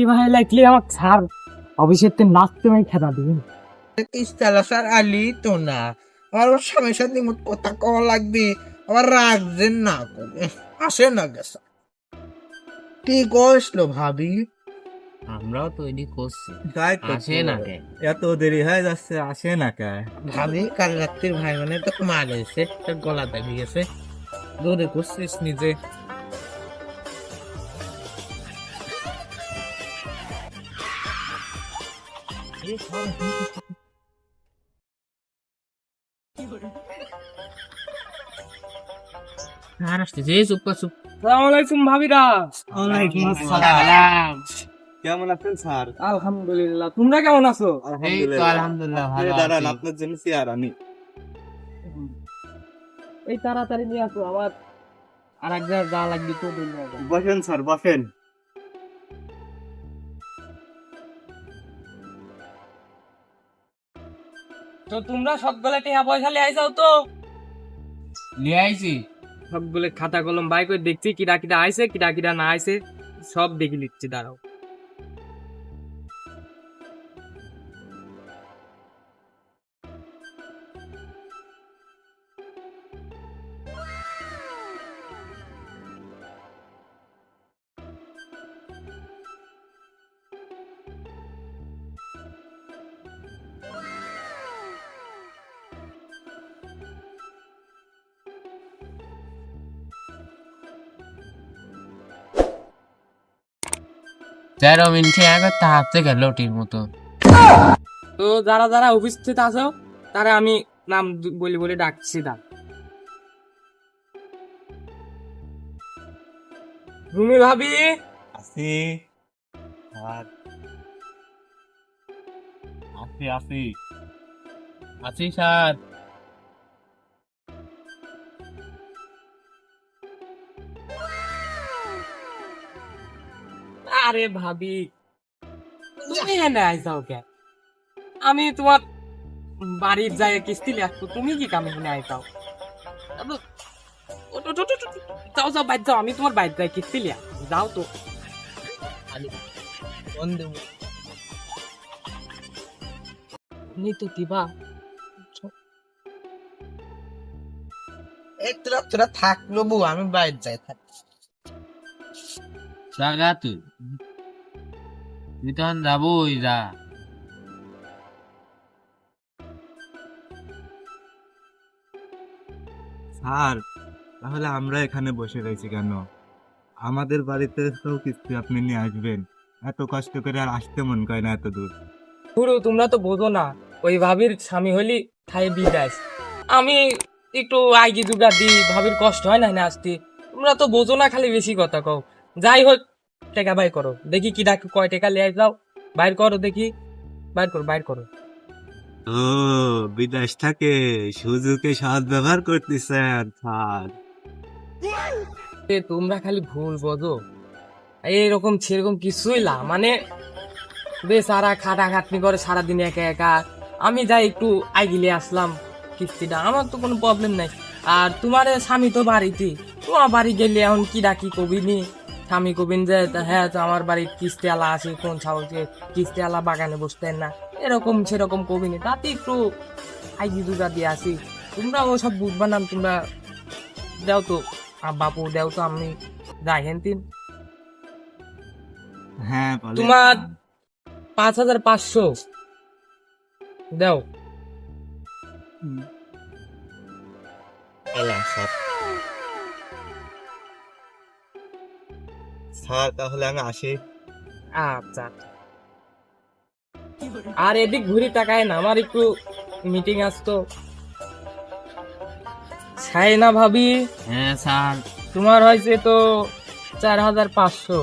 ভাই লাগলে আমার স্যার অফিসের নাচতে ভাই খেতা দিবেন স্যার আলি তো না আমার ওর স্বামীর সাথে কথা কওয়া লাগবে আবার রাখছেন না করে আসে না গেছে ঠিক আসলো ভাবি আমরাও তৈরি করছি তাই তো আসে না কে এত দেরি হয়ে যাচ্ছে আসে না কে ভাবি কাল রাত্রির ভাই মানে তো মার হয়েছে তোর গলা দাবি গেছে দৌড়ে করছিস নিজে আর আসতেছে চুপ কর চুপ। আসসালামু আলাইকুম ভাবিরা। ওয়ালাইকুম সালাম। কেমন আছেন স্যার? আলহামদুলিল্লাহ, তোমরা কেমন আছো? এই তো আলহামদুলিল্লাহ ভালো দাঁড়ান, আছি। আপনার জন্য চেয়ার আনি। এই তাড়াতাড়ি নিয়ে আসো, আবার আর এক জায়গায় যা লাগবে তো বসেন স্যার, বসেন। তো তোমরা সবগুলা টাকা পয়সা লিয়ে আইসাও তো। নিয়ে আইছি সবগুলো খাতা কলম বাই করে দেখছি কিরা কিরা আইছে কিরা কিরা না আইছে সব দেখে নিচ্ছি, দাঁড়াও। তেরো মিনিটে একবার তাহাতে গেল লটির মতো। তো যারা যারা উপস্থিত আছো তারা আমি নাম বলি বলে ডাকছি। রুমি ভাবি, আসি আর আসি আসি আছি স্যার। আরে ভাবি তুমি এখানে আইসাও কে? আমি তোমার বাড়ির যাই কিস্তি লিখবো, তুমি কি কামে এখানে আইসাও? যাও যাও বাইর যাও, আমি তোমার বাইর যাই কিস্তি লিয়া, যাও তো। বন্ধু তো দিবা এই তোরা তোরা থাকলো বউ আমি বাইরে যাই থাক জাগা তুই তুই তখন যাবো ওই যা। স্যার, তাহলে আমরা এখানে বসে রয়েছি কেন? আমাদের বাড়িতে তো কিস্তি আপনি নিয়ে আসবেন, এত কষ্ট করে আর আসতে মন করে না এত দূর। পুরো তোমরা তো বোঝো না, ওই ভাবির স্বামী হলি থাই বিদাস, আমি একটু আইগি দুগা দিই, ভাবির কষ্ট হয় না না আসতে। তোমরা তো বোঝো না, খালি বেশি কথা কও। যাই হোক, টাকা বাইর করো দেখি, কি ডাক কয় টাকা লিয়ে যাও, বাইর করো দেখি, বাইর করো বাইর করো। ও বিদেশ থেকে সুযোগে সৎ ব্যবহার করতেছেন স্যার। তোমরা খালি ভুল বোঝো, এইরকম সেরকম কিছুই না, মানে বেচারা খাটা খাটনি করে সারাদিন একা একা, আমি যাই একটু আইগিলে আসলাম কিস্তিটা, আমার তো কোনো প্রবলেম নাই। আর তোমার স্বামী তো বাড়িতে, তোমার বাড়ি গেলে এখন কি ডাকি কবিনি, স্বামী কবিন যে হ্যাঁ তো আমার বাড়ির কিস্তি আলা আছে, কোন ছাগলকে কিস্তি আলা বাগানে বসতেন না, এরকম সেরকম কবিনি, তাতে একটু আইগি দুগা দিয়ে আসি। তোমরা ওসব বুঝবা না, তোমরা দেও তো বাপু, দেও তো, আমি যাই হেন তিন। হ্যাঁ বলেন। তোমার 5,500 দাও। স্যার তাহলে আমি আসি। আচ্ছা, আর এদিক ঘুরি টাকায় না, আমার একটু মিটিং আসতো। ছাই না ভাবি, হ্যাঁ স্যার। তোমার হয়েছে তো 4,500।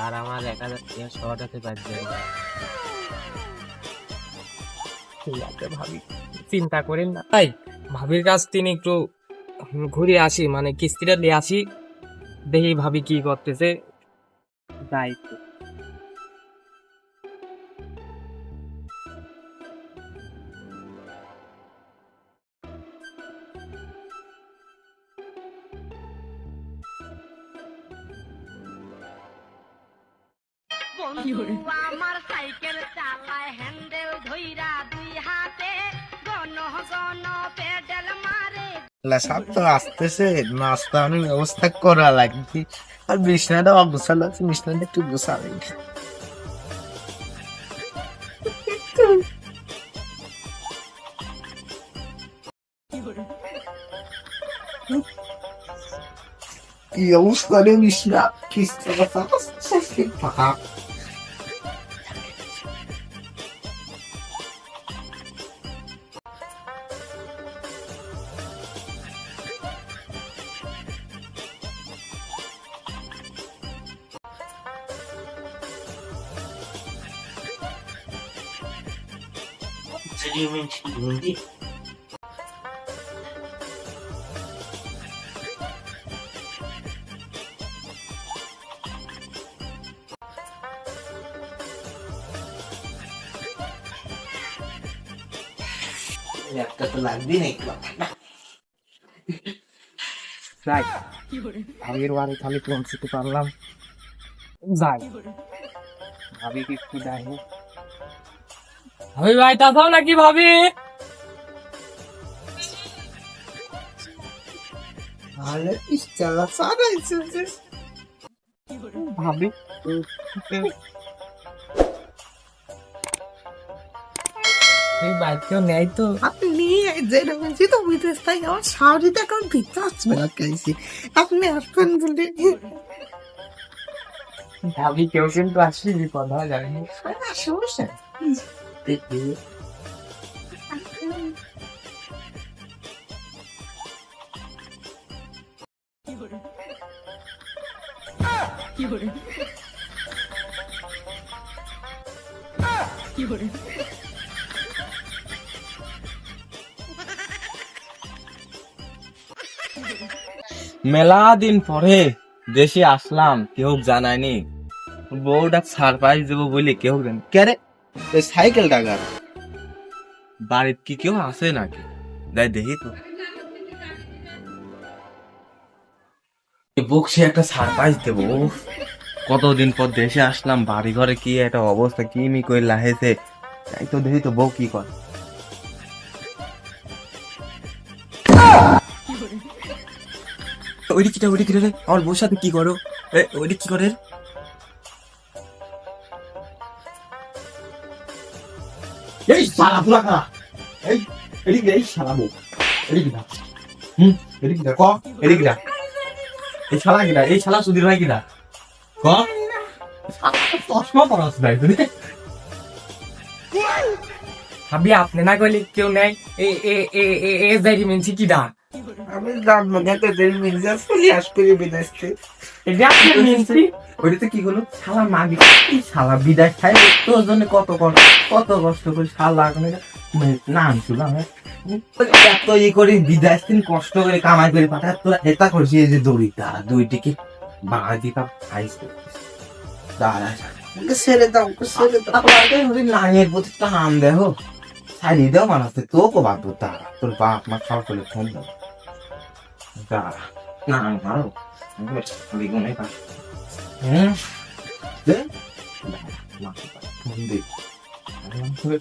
আর আমার 1,000 টাকা শহরটাতে বাদ যাবে। ঠিক আছে ভাবি, চিন্তা করেন না। তাই ভাবির কাছ থেকে একটু ঘুরে আসি, মানে কিস্তিটা নিয়ে আসি, দেখি ভাবি কি করতেছে, যাই একটু। বন্ধু আমার সাইকেল চালায় হ্যান্ডেল ধইরা দুই হাতে গণ গণ পেডেল মারে। সব তো আসতেছে, নাস্তা অনেক ব্যবস্থা করা লাগবে। আর বিছনাটা অগোছালো আছে, বিছনাটা একটু গোছাবে। কি অবস্থা রে বিছনা, ফাঁকা। একটা তো লাগবেই না একটু। যাই আগের বারে খালি পৌঁছতে পারলাম, যাই ভাবি কি একটু দেখো। ভাবি ভাই তাছাও নাকি ভাবি? আরে ইস্তালা সারাইছে ভাবি এই বাইক কেউ নেই তো? আপনি যেরকম তো বিদেশ তাই আমার শাড়িতে এখন ভিতরে আসবে না কেছি, আপনি আসবেন বলে ভাবি কেউ কিন্তু আসলে কথা জানি সমস্যা দেখি। মেলা দিন পরে দেশে আসলাম, কেউ জানায়নি। বউটা সারপ্রাইজ দেবো বলে কেউ জানি কে এই সাইকেল টাকার বাড়িতে কি কেউ আসে নাকি? যাই দেখি তো। বউকে একটা সারপ্রাইজ দেবো। কতদিন পর দেশে আসলাম, বাড়ি ঘরে কি একটা অবস্থা, কি মি করে লাহেছে। তাই তো দেখি তো বউ কি করে। ওইটি কিটা রে, আমার বউর সাথে কি করো? ওইটি কি করে? এই শালা ফুলাকা, এই এদিকে এই শালা বউ এদিকে না, এদিকে না ক, এদিকে না, এই শালা কিনা, এই শালা সুধীর ভাই কিনা ক চশমা পড়া আছে তাই তুমি। ভাবি আপনি না কইলে কেউ নেই। এ এ এ এ এ যাই মেনছি কি দা? আমি জানবো না তো দেরি মির্জা চলে আসবে বিদেশ থেকে। এটা আপনি মেনছি ওইটাতে কি হলো? শালা মাগি শালা বিদায় খাই তোর জন্য কত কষ্ট করে শালা নাম ছিল এত ই করে বিদায় দিন কষ্ট করে কামাই করে পাঠায় তোরা এটা করছি। এই যে দড়িটা দুইটিকে বাড়া দিকা খাইছে দাঁড়া ওকে ছেড়ে দাও, ওকে ছেড়ে দাও। লাইনের প্রতি টান দেহ ছাড়িয়ে দেও মানুষ তোকে বাঁধবো। দাঁড়া তোর বাপ মা সব করে ফোন দেবো। দাঁড়া না মারো বিগুনে পাশ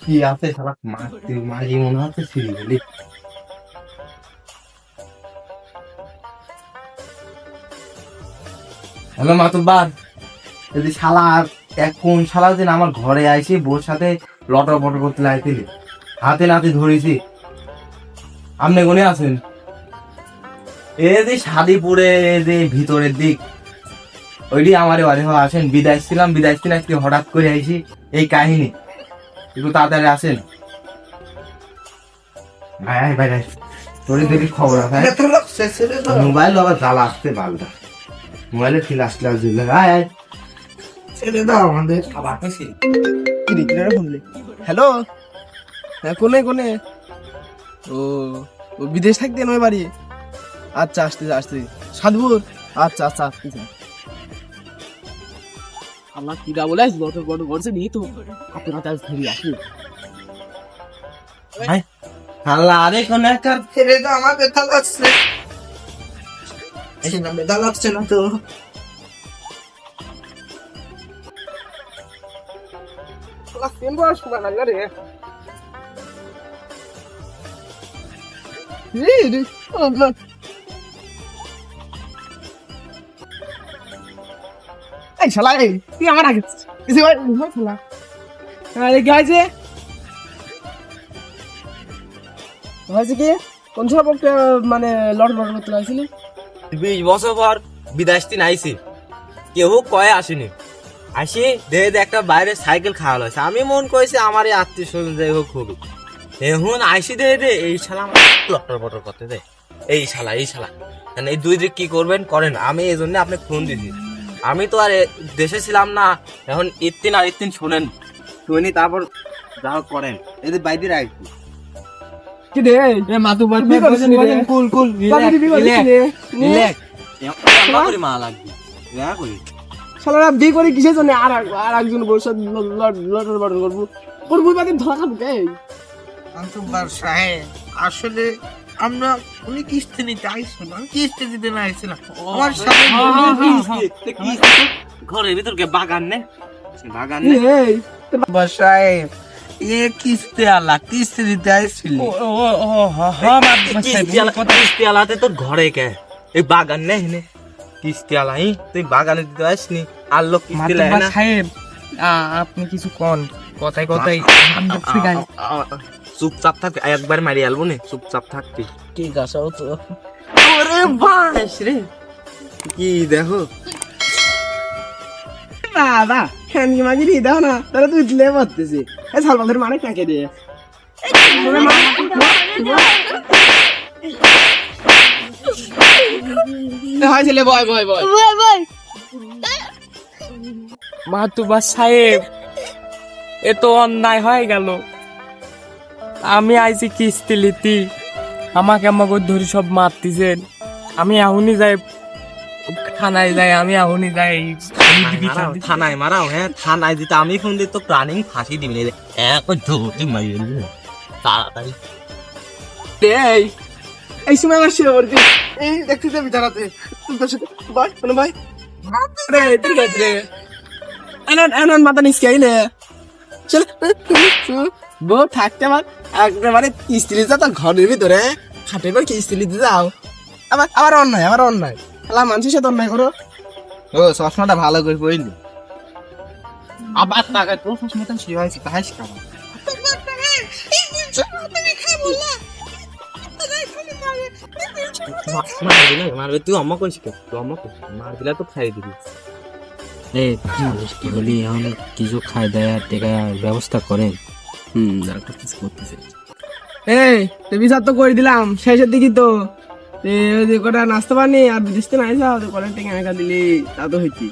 কি আছে সারা মারতে মাঝি মনে হচ্ছে ছিঁড়ি বলি। হ্যালো মাতুব্বার, যদি শালা কোন শালা দিন আমার ঘরে আইসি বোর সাথে লটর বটর করতে লাগছিলি, হাতে নাতে ধরেছি। আপনি কোনে আছেন? এই যে শাদিপুরে যে ভিতরের দিক ওইটি আমার বাড়ি আসেন। বিদায় ছিলাম আজকে হঠাৎ করে আইসি, এই কাহিনী। একটু তাড়াতাড়ি আসেন। তোর দেখি খবর আছে। মোবাইল আবার জ্বালা আসতে পারবে, মোবাইলে ফ্লাশ দিলে ছেড়ে দাও আমাদের। আবার হ্যালো, হ্যাঁ কোনে কোনে? ও ও বিদেশ থাকতেন ওই বাড়ি? আচ্ছা আসতে সাধপুর। আচ্ছা আসতেছে। আমার কিরা বলে বড় করছে নি তো আপনার কাছে ফিরে আসি। আল্লাহ আরে কোন একটা ছেড়ে দাও, আমার ব্যথা লাগছে। এই না ব্যথা লাগছে না তো। শালা সেন বড় শোনা লাগা রে রে এই শালা এই তুই আমার আগে এসে ভাই শালা আরে কি হয়েছে হয়েছে কি কোন সব মানে লট করতে লাগছিলি 20 বছর পর বিদেশ থেকে আইছি কেউ কয়ে আসেনি আসি দেখে একটা বাইরে সাইকেল খাওয়া হয়েছে আমি মন করেছি আমার এই আত্মীয় স্বজন যাই হোক হবে এখন আইসি দে এই শালা লটর বটর করতে দে এই শালা মানে এই দুই দিক কি করবেন করেন আমি এই জন্য আপনি ফোন দিছি আমি তো আর দেশে ছিলাম না এখন ইতিন শোনেন শুনি তারপর যা হোক করেন এদের বাইরে রাখি কি রে এ মাতুবার কি করছিস রে কুল রিল্যাক্স মা লাগবে দেখা করি শালারা বিয়ে করে কিসের জন্য আর একজন বসে লটর বটর করবো বাদে ধরা খাবো কে আন্তবার সাহেব আসলে আমরা উনি কিস্তি নিতে আইসো না কিস্তি দিতে না আইছিলাম আমার সাথে ঘরের ভিতরকে বাগান নে এই বাসায় এ কিস্তি আলা কিস্তি দিতে আইছিল কিস্তি আলাতে তোর ঘরে কে এই বাগান নে হেনে কিস্তি আলাই তুই বাগানে দিতে আসনি আর লোক কিস্তি লাই না সাহেব আপনি কিছু কোন কথাই চুপচাপ থাক একবার মারি আলবো নে চুপচাপ থাকতি ঠিক আছে ও তো ওরে বাস রে কি দেখো বাবা হ্যান্ডি মাগি রে দাও না তাহলে তুই দিলে বলতেছি এই সালমানের মানে কাকে রে হয় ছেলে বয় মাতুবা সাহেব এ তো অন্যায় হয়ে গেল আমি আইছি কিস্তি লিতি আমাকে ধরে সব মারতেছেন আমি এখনই যাই থানায় যাই আমি এখনই যাই থানায় মারাও হ্যাঁ থানায় দিতে আমি ফোন দিই তো প্রাণী ফাঁসি দিবি রে এক ধরতে মারিয়ে দিবি তাড়াতাড়ি এই সময় আমার সে ওর এই দেখতে যাবি দাঁড়াতে ভাই কোনো ভাই রে ঠিক আছে রে এনন মাথা নিচকে আইলে চল বউ থাকতে আমার একেবারে স্ত্রী যা তো ঘরের ভিতরে খাটে করে কি স্ত্রী দিতে যাও আমার অন্যায় খেলা মানুষের সাথে অন্যায় করো ও চশমাটা ভালো করে পড়লি আবার টাকা তো চশমাটা সে হয়েছে তাহাই খাবো মারবে তুই অম্মা করিস কে তুই অম্মা করিস মার দিলে তো খাই দিবি কি বলি এখন কিছু খাই দেয় টেকা ব্যবস্থা করেন একটা কিছু করতেছে এই তো বিচার তো করে দিলাম শেষের দিকে তো কটা নাচতে পারনি আর বিদেশ তো নাই যাও কটা টেকা মেকা দিলি তা তো হইতি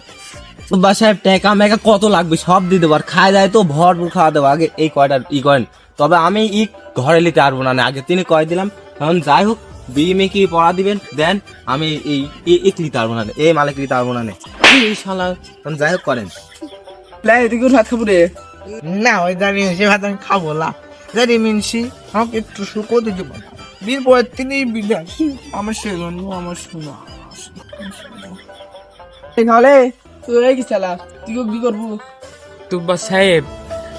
বা সাহেব টাকা মেকা কত লাগবে সব দিয়ে দেবো আর খাই দেয় তো ভরপুর খাওয়া দেবো আগে এই কয়টা করেন তবে আমি ঘরে নিতে পারবো না আগে তিনি কয় দিলাম এখন যাই হোক বিয়ে মেয়ে কি পড়া দিবেন দেন আমি এই নিতে পারবো না এই মালিক নিতে পারবো না এই শালা যাই হোক করেন প্লাই এদিকে ভাত খাবো রে না ওই জানি সে ভাত আমি খাবো না জানি মিনসি আমাকে একটু শুকো দিতে পারো বিয়ের পরের তিনি বিদেশ আমার সেজন্য আমার শোনা তাহলে তুই কি চালা তুই কি করবো তুব্বা সাহেব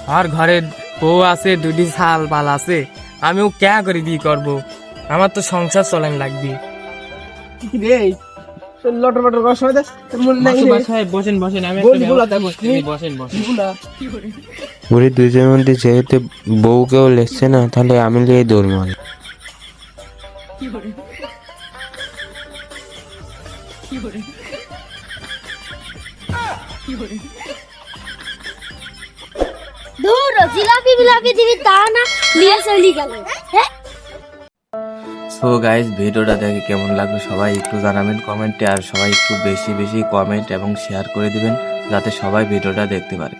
আমার ঘরে বউ আছে দুটি শাল পাল আছে আমিও ক্যা করে বিয়ে করবো আমার তো সংসার চলেন লাগবে কি রে লটর বটর করার সময় মন নাই রে সাহেব বসেন আমি বসেন ওরে দুজনের মধ্যে যেহেতু বউ কেউ লেখছে না তাহলে আমি লিয়ে দৌড় মারি দূর জিলাপি বিলাপি দিবি তা না নিয়ে চলি গেল হ্যাঁ সো গাইস ভিডিওটা দেখে কেমন লাগলো সবাই একটু জানাবেন কমেন্টে আর সবাই একটু বেশি বেশি কমেন্ট এবং শেয়ার করে দিবেন যাতে সবাই ভিডিওটা দেখতে পারে